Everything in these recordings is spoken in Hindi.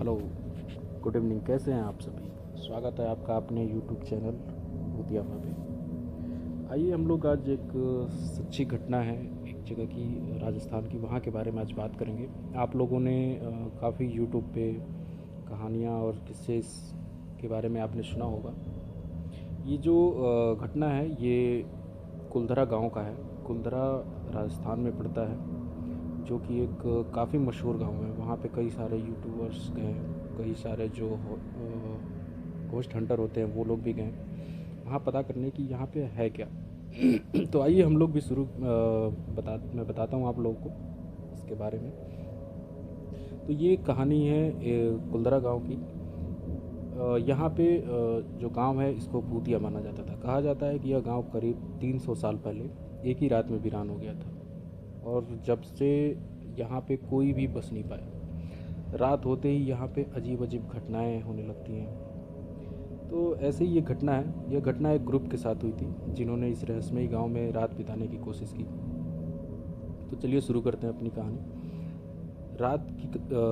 Hello, good evening. कैसे हैं आप सभी? स्वागत है आपका अपने यूट्यूब चैनल भूतियामा पे। आइए हम लोग आज एक सच्ची घटना है एक जगह की, राजस्थान की, वहाँ के बारे में आज बात करेंगे। आप लोगों ने काफ़ी यूट्यूब पे कहानियाँ और किस्से के बारे में आपने सुना होगा। ये जो घटना है ये कुलधरा गांव का है। कुलधरा राजस्थान में पड़ता है, जो कि एक काफ़ी मशहूर गांव है। वहाँ पे कई सारे यूट्यूबर्स गए, कई सारे जो घोस्ट हंटर होते हैं वो लोग भी गए वहाँ पता करने की यहाँ पे है क्या। तो आइए हम लोग भी मैं बताता हूँ आप लोगों को इसके बारे में। तो ये कहानी है कुलधरा गांव की। यहाँ पे जो गांव है इसको भूतिया माना जाता था। कहा जाता है कि यह गांव करीब 300 साल पहले एक ही रात में वीरान हो गया था, और जब से यहाँ पे कोई भी बस नहीं पाया। रात होते ही यहाँ पे अजीब अजीब घटनाएं होने लगती हैं। तो ऐसे ही ये घटना है। यह घटना एक ग्रुप के साथ हुई थी जिन्होंने इस रहस्यमयी गांव में रात बिताने की कोशिश की। तो चलिए शुरू करते हैं अपनी कहानी।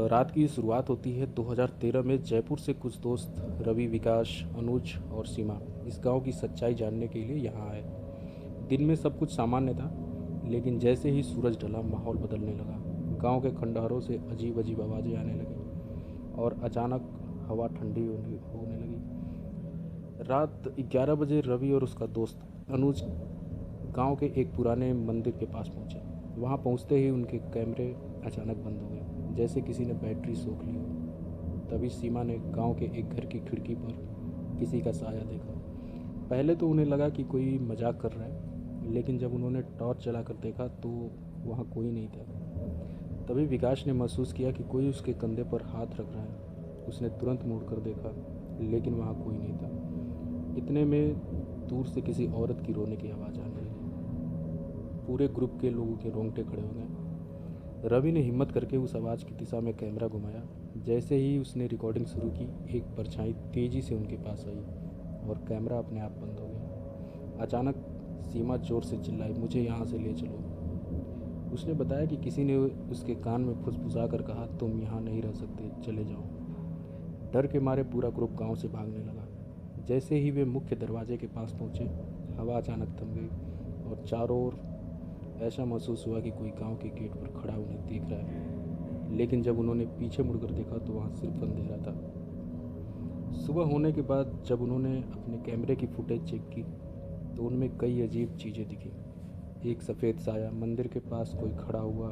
रात की शुरुआत होती है 2013 में। जयपुर से कुछ दोस्त रवि, विकास, अनुज और सीमा इस गांव की सच्चाई जानने के लिए यहाँ आए। दिन में सब कुछ सामान्य था, लेकिन जैसे ही सूरज ढला माहौल बदलने लगा। गांव के खंडहरों से अजीब अजीब आवाज़ें आने लगीं और अचानक हवा ठंडी होने लगी। रात 11 बजे रवि और उसका दोस्त अनुज गांव के एक पुराने मंदिर के पास पहुंचे। वहां पहुंचते ही उनके कैमरे अचानक बंद हो गए, जैसे किसी ने बैटरी सोख ली हो। तभी सीमा ने गांव के एक घर की खिड़की पर किसी का साया देखा। पहले तो उन्हें लगा कि कोई मजाक कर रहा है, लेकिन जब उन्होंने टॉर्च जलाकर देखा तो वहाँ कोई नहीं था। तभी विकास ने महसूस किया कि कोई उसके कंधे पर हाथ रख रहा है। उसने तुरंत मुड़कर देखा, लेकिन वहाँ कोई नहीं था। इतने में दूर से किसी औरत की रोने की आवाज़ आने लगी। पूरे ग्रुप के लोगों के रोंगटे खड़े हो गए। रवि ने हिम्मत करके उस आवाज़ की दिशा में कैमरा घुमाया। जैसे ही उसने रिकॉर्डिंग शुरू की, एक परछाई तेज़ी से उनके पास आई और कैमरा अपने आप बंद हो गया। अचानक सीमा जोर से चिल्लाई, मुझे यहाँ से ले चलो। उसने बताया कि किसी ने उसके कान में फुसफुसा कर कहा, तुम यहाँ नहीं रह सकते, चले जाओ। डर के मारे पूरा ग्रुप गांव से भागने लगा। जैसे ही वे मुख्य दरवाजे के पास पहुंचे, हवा अचानक थम गई और चारों ओर ऐसा महसूस हुआ कि कोई गांव के गेट पर खड़ा उन्हें देख रहा है। लेकिन जब उन्होंने पीछे मुड़कर देखा तो वहाँ सिर्फ अंधेरा था। सुबह होने के बाद जब उन्होंने अपने कैमरे की फुटेज चेक की तो उनमें कई अजीब चीज़ें दिखी। एक सफ़ेद साया, मंदिर के पास कोई खड़ा हुआ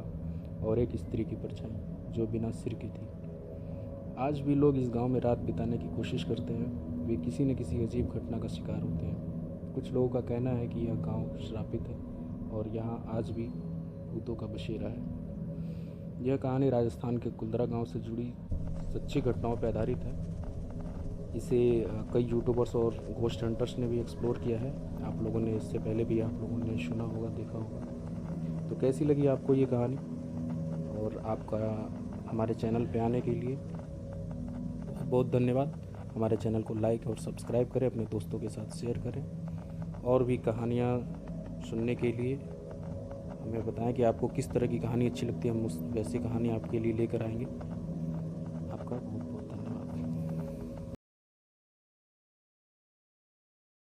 और एक स्त्री की परछाई जो बिना सिर की थी। आज भी लोग इस गांव में रात बिताने की कोशिश करते हैं। वे किसी न किसी अजीब घटना का शिकार होते हैं। कुछ लोगों का कहना है कि यह गांव श्रापित है और यहाँ आज भी भूतों का बसेरा है। यह कहानी राजस्थान के कुलधरा गांव से जुड़ी सच्ची घटनाओं पर आधारित है। इसे कई यूट्यूबर्स और घोस्ट हंटर्स ने भी एक्सप्लोर किया है। आप लोगों ने इससे पहले भी आप लोगों ने सुना होगा, देखा होगा। तो कैसी लगी आपको ये कहानी? और आपका हमारे चैनल पे आने के लिए बहुत बहुत धन्यवाद। हमारे चैनल को लाइक और सब्सक्राइब करें, अपने दोस्तों के साथ शेयर करें। और भी कहानियाँ सुनने के लिए हमें बताएं कि आपको किस तरह की कहानी अच्छी लगती है। हम उस वैसी कहानी आपके लिए लेकर आएंगे।